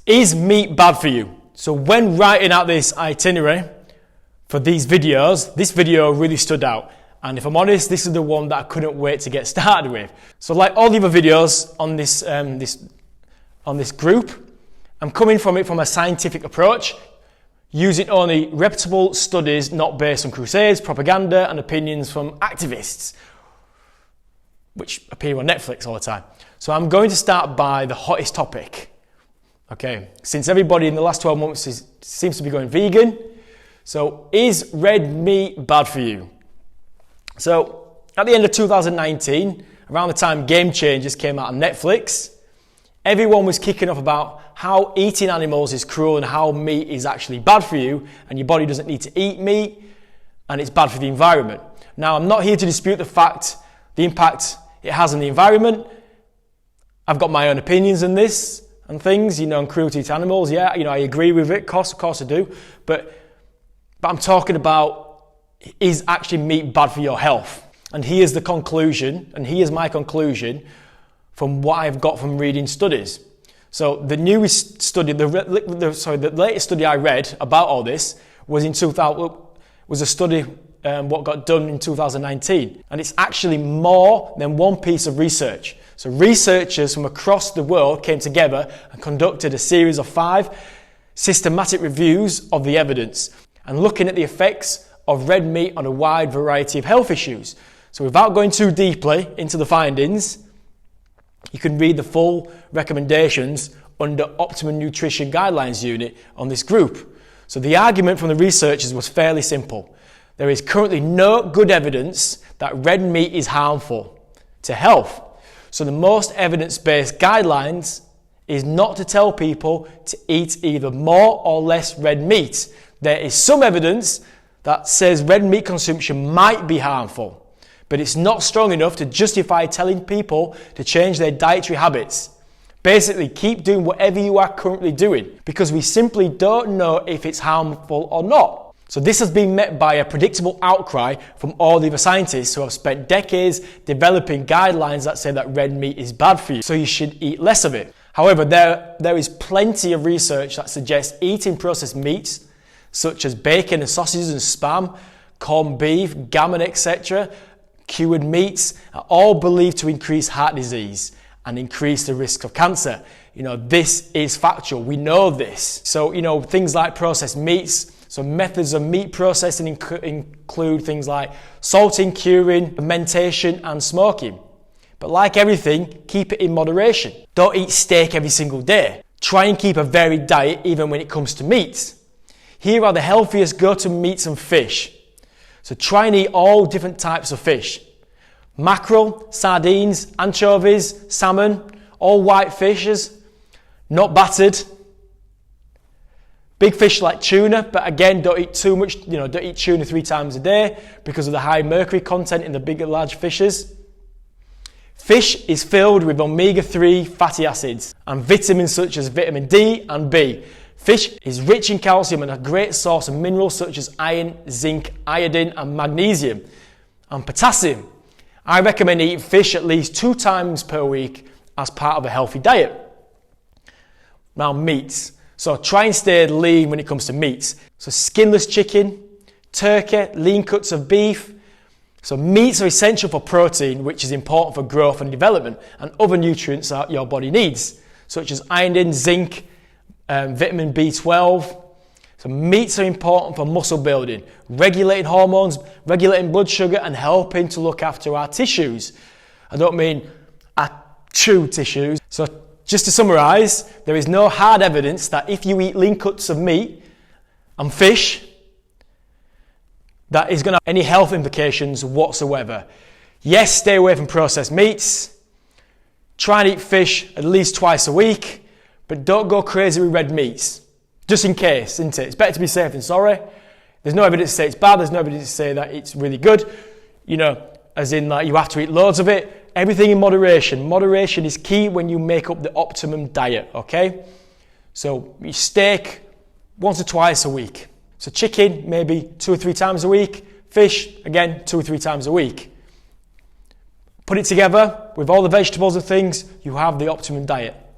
Is meat bad for you? So when writing out this itinerary for these videos, this video really stood out. And if I'm honest, this is the one that I couldn't wait to get started with. So like all the other videos on this group, I'm coming from it from a scientific approach, using only reputable studies not based on crusades, propaganda and opinions from activists, which appear on Netflix all the time. So I'm going to start by the hottest topic. Okay, since everybody in the last 12 months seems to be going vegan, so is red meat bad for you? So at the end of 2019, around the time Game Changers came out on Netflix, everyone was kicking off about how eating animals is cruel and how meat is actually bad for you and your body doesn't need to eat meat and it's bad for the environment. Now, I'm not here to dispute the impact it has on the environment. I've got my own opinions on this and things, on cruelty to animals. Yeah, I agree with it, of course I do. But I'm talking about, is actually meat bad for your health? And here's the conclusion, and here's my conclusion from what I've got from reading studies. So the newest study, the latest study I read about all this was a study what got done in 2019. And it's actually more than one piece of research. So researchers from across the world came together and conducted a series of 5 systematic reviews of the evidence and looking at the effects of red meat on a wide variety of health issues. So without going too deeply into the findings, you can read the full recommendations under Optimum Nutrition Guidelines Unit on this group. So the argument from the researchers was fairly simple. There is currently no good evidence that red meat is harmful to health. So the most evidence-based guidelines is not to tell people to eat either more or less red meat. There is some evidence that says red meat consumption might be harmful, but it's not strong enough to justify telling people to change their dietary habits. Basically, keep doing whatever you are currently doing because we simply don't know if it's harmful or not. So this has been met by a predictable outcry from all the other scientists who have spent decades developing guidelines that say that red meat is bad for you, so you should eat less of it. However, there is plenty of research that suggests eating processed meats, such as bacon and sausages and spam, corned beef, gammon, etc., cured meats, are all believed to increase heart disease and increase the risk of cancer. This is factual. We know this. So, things like processed meats, so methods of meat processing include things like salting, curing, fermentation and smoking. But like everything, keep it in moderation. Don't eat steak every single day. Try and keep a varied diet even when it comes to meats. Here are the healthiest go-to meats and fish. So try and eat all different types of fish. Mackerel, sardines, anchovies, salmon, all white fishes, not battered. Big fish like tuna, but again, don't eat too much, don't eat tuna 3 times a day because of the high mercury content in the big and large fishes. Fish is filled with omega-3 fatty acids and vitamins such as vitamin D and B. Fish is rich in calcium and a great source of minerals such as iron, zinc, iodine and magnesium and potassium. I recommend eating fish at least 2 times per week as part of a healthy diet. Now, meats. So try and stay lean when it comes to meats. So skinless chicken, turkey, lean cuts of beef. So meats are essential for protein, which is important for growth and development, and other nutrients that your body needs, such as iodine, zinc, vitamin B12. So meats are important for muscle building, regulating hormones, regulating blood sugar, and helping to look after our tissues. I don't mean our true tissues. So just to summarise, there is no hard evidence that if you eat lean cuts of meat and fish, that is going to have any health implications whatsoever. Yes, stay away from processed meats. Try and eat fish at least twice a week, but don't go crazy with red meats. Just in case, isn't it? It's better to be safe than sorry. There's no evidence to say it's bad. There's no evidence to say that it's really good. As in like you have to eat loads of it. Everything in moderation. Moderation is key when you make up the optimum diet, okay? So you steak 1 to 2 a week. So chicken, maybe 2 or 3 times a week. Fish, again, 2 or 3 times a week. Put it together with all the vegetables and things, you have the optimum diet.